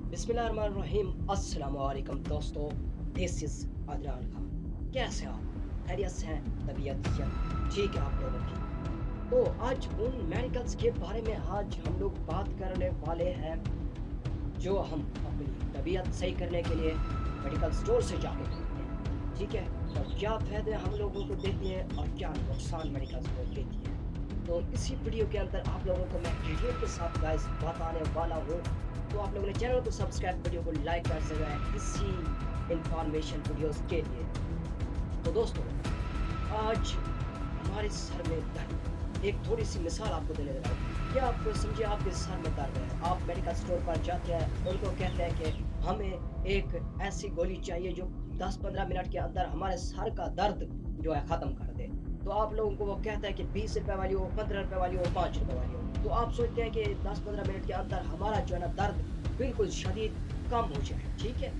बिस्मिल्लाहिर्रहमानिर्रहीम। अस्सलाम वालेकुम दोस्तों, दिस इज़ अदनान खान। कैसे हैं आप? खैरियत से हैं? तबीयत सब ठीक है आप लोगों की? तो आज उन मेडिकल्स के बारे में आज हम लोग बात करने वाले हैं जो हम अपनी तबीयत सही करने के लिए मेडिकल स्टोर से जाके खरीदते हैं, ठीक है? और क्या फ़ायदे हम लोगों को देती है और क्या नुकसान मेडिकल स्टोर देती है। तो इसी वीडियो के अंदर आप लोगों को मैं डिटेल के साथ गाइस बताने वाला हूँ। तो आप लोगों ने चैनल को सब्सक्राइब, वीडियो को लाइक कर सकते हैं इसी इंफॉर्मेशन वीडियोस के लिए। तो दोस्तों, आज हमारे सर में दर्द, एक थोड़ी सी मिसाल आपको देने लगा हूँ। क्या आप समझिए आपके सर में दर्द है, आप मेडिकल स्टोर पर जाते हैं, उनको कहते हैं कि हमें एक ऐसी गोली चाहिए जो 10-15 मिनट के अंदर हमारे सर का दर्द जो है ख़त्म कर दे। तो आप लोगों को वो कहता है कि 20 रुपए वाली हो, 15 रुपए वाली हो, 5 रुपए वाली हो। तो आप सोचते हैं कि 10-15 मिनट के अंदर हमारा जो है ना दर्द बिल्कुल शदीद कम हो जाए, ठीक है?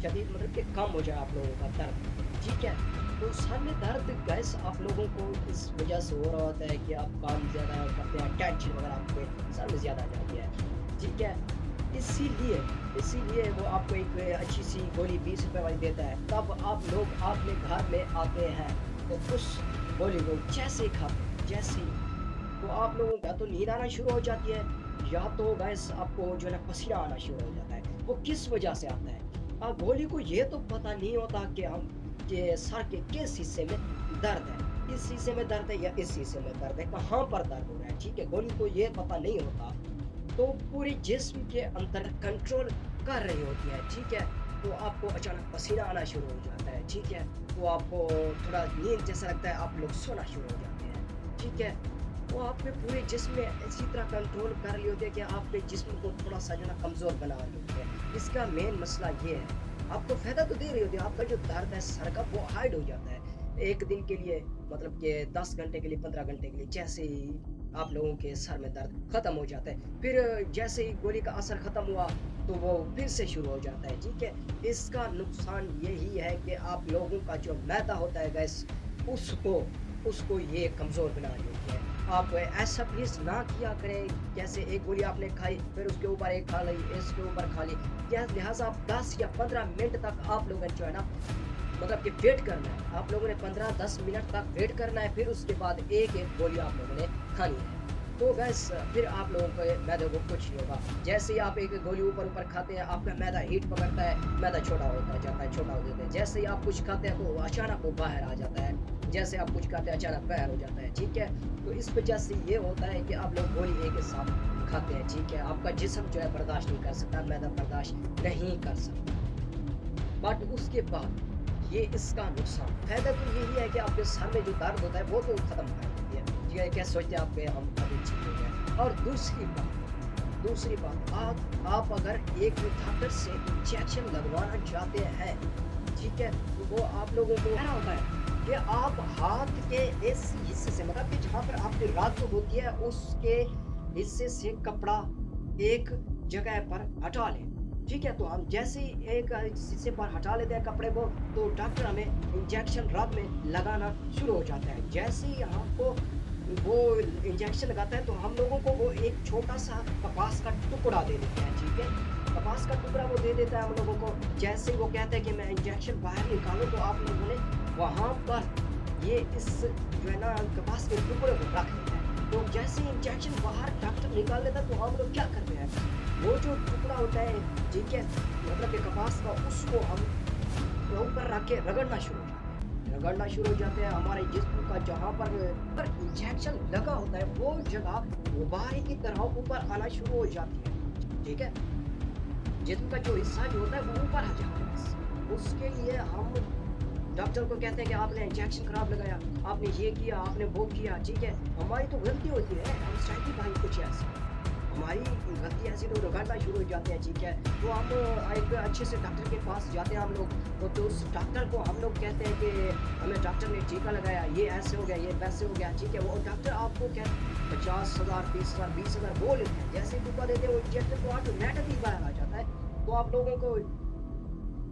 शदीद मतलब कि कम हो जाए आप लोगों का दर्द, ठीक है? तो सर में दर्द गैस आप लोगों को इस वजह से हो रहा होता है कि आप काम ज़्यादा करते हैं, टेंशन वगैरह आपके सर में ज़्यादा आ जाती है, ठीक है? इसीलिए इसीलिए वो आपको एक अच्छी सी गोली 20 रुपए वाली देता है। तब आप लोग अपने घर में आते हैं, तो उस गोली को जैसे ही खाते हैं, जैसे ही, तो आप लोगों को या तो नींद आना शुरू हो जाती है, या तो गैस आपको जो है ना पसीना आना शुरू हो जाता है। वो किस वजह से आता है? गोली को ये तो पता नहीं होता कि हम के सर के किस हिस्से में दर्द है, इस हिस्से में दर्द है या इस हिस्से में दर्द है, कहाँ पर दर्द हो रहा है, ठीक है? गोली को ये पता नहीं होता। तो पूरे जिस्म के अंदर कंट्रोल कर रही होती है, ठीक है? तो आपको अचानक पसीना आना शुरू हो जाता है, ठीक है? तो आपको थोड़ा नींद जैसा लगता है, आप लोग सोना शुरू हो जाते हैं, ठीक है? तो आपके पूरे जिस्म में इसी तरह कंट्रोल कर रही होती है कि आपके जिस्म को थोड़ा-सा जो है ना कमज़ोर बना रही होती है। इसका मेन मसला ये है, आपको फ़ायदा तो दे रही होती है, आपका जो दर्द है सर का वो हाइड हो जाता है। 1 दिन के लिए मतलब कि 10 घंटे के लिए, 15 घंटे के लिए, जैसे ही आप लोगों के सर में दर्द खत्म हो जाता है। फिर जैसे ही गोली का असर खत्म हुआ, तो वो फिर से शुरू हो जाता है, ठीक है? इसका नुकसान यही है कि आप लोगों का जो मैदा होता है गैस, उसको उसको ये कमज़ोर बना रही होती है। आप ऐसा प्लीज़ ना किया करें, जैसे एक गोली आपने खाई, फिर उसके ऊपर एक खा ली, इसके ऊपर खा ली। या लिहाज़ा आप 10 या 15 मिनट तक आप लोगों ने जो है ना मतलब कि वेट करना है। आप लोगों ने 15-10 मिनट तक वेट करना है, फिर उसके बाद एक-एक गोली आप लोगों ने खानी है। तो गैस फिर आप लोगों के मैदे को कुछ नहीं होगा। जैसे ही आप एक गोली ऊपर-ऊपर खाते हैं, आपका मैदा हीट पकड़ता है, मैदा छोटा होता जाता है, छोटा हो जाता है। जैसे ही आप कुछ खाते हैं, तो अचानक वो बाहर आ जाता है। जैसे आप कुछ खाते हैं, अचानक बाहर हो जाता है, ठीक है? तो इस वजह से ये होता है कि आप लोग गोली एक ही साथ खाते हैं, ठीक है? आपका जिस्म जो है बर्दाश्त नहीं कर सकता, मैदा बर्दाश्त नहीं कर सकता। बट उसके बाद ये इसका नुकसान फ़ायदा तो यही है कि आपके सर में जो दर्द होता है वो तो ख़त्म कर देती है। ये क्या सोचते हैं आप कि हम अभी ठीक हो गए। और दूसरी बात आप अगर एक डॉक्टर से इंजेक्शन लगवाना चाहते हैं, ठीक है? तो वो आप लोगों को कहना होता है कि आप हाथ के इस हिस्से से मतलब कि जहाँ पर आपकी रात होती है उसके हिस्से से कपड़ा एक जगह पर हटा लें। ठीक है? तो हम जैसे ही एक हिस्से पर हटा लेते हैं कपड़े को, तो डॉक्टर हमें इंजेक्शन रग में लगाना शुरू हो जाता है। जैसे ही हमको वो इंजेक्शन लगाता है, तो हम लोगों को वो एक छोटा-सा कपास का टुकड़ा दे देते हैं, ठीक है? कपास का टुकड़ा वो दे देता है हम लोगों को। जैसे ही वो कहता है कि मैं इंजेक्शन बाहर निकालूँ, तो आप लोगों ने वहाँ पर ये इस जो है ना कपास के टुकड़े को रख देना है। तो जैसे ही इंजेक्शन बाहर डॉक्टर निकाल देता है, तो हम लोग क्या करते हैं, वो जो टुकड़ा होता है, ठीक है? मतलब कि कपास का, उसको हम ऊपर रख के रगड़ना शुरू हो जाते हैं। रगड़ना शुरू हो जाते हैं, हमारे जिस्म का जहाँ पर इंजेक्शन लगा होता है, वो जगह गुब्बारे की तरह ऊपर आना शुरू हो जाती है, ठीक है? जिस्म का जो हिस्सा जो होता है वो ऊपर आ जाता है बस। उसके लिए हम डॉक्टर को कहते हैं कि आपने इंजेक्शन खराब लगाया, आपने ये किया, आपने वो किया, ठीक है? हमारी तो गलती होती है, हम चाहते भाई कुछ ऐसा। हमारी गलती ऐसी तो रगड़ना शुरू हो जाते हैं, ठीक है? तो हम एक अच्छे से डॉक्टर के पास जाते हैं हम लोग, तो उस डॉक्टर को हम लोग कहते हैं कि हमें डॉक्टर ने टीका लगाया, ये ऐसे हो गया, ये वैसे हो गया, ठीक है? वो डॉक्टर आपको क्या 50,000, 30,000, 20,000 वो लेते हैं। जैसे ही टीका देते हैं, वो इंजेक्शन तो ऑटोमेटिकली बाहर आ जाता है। तो आप लोगों को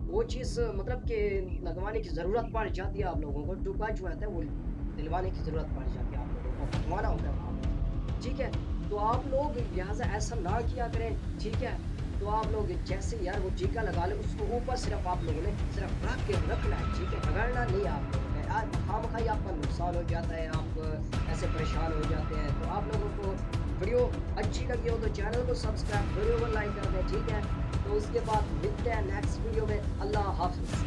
वो चीज़ मतलब कि लगवाने की ज़रूरत पड़ जाती है आप लोगों को, टीका जो रहता है वो दिलवाने की ज़रूरत पड़ जाती है आप लोगों को, लगवाना होता है वहाँ पे, ठीक है? तो आप लोग लिहाज़ा ऐसा ना किया करें, ठीक है? تو آپ لوگ جیسے یار وہ ٹیکا لگا لیں اس کو اوپر صرف آپ لوگوں نے صرف رکھ کے رکھنا ہے، ٹھیک ہے، رگڑنا نہیں آپ لوگوں نے، خام خواہ آپ کا نقصان ہو جاتا ہے، آپ ایسے پریشان ہو جاتے ہیں۔ تو آپ لوگوں کو ویڈیو اچھی لگی ہو تو چینل کو سبسکرائب، ویڈیو کو لائک کر دیں، ٹھیک ہے۔ تو اس کے بعد ملتے ہیں نیکسٹ ویڈیو میں، اللہ حافظ۔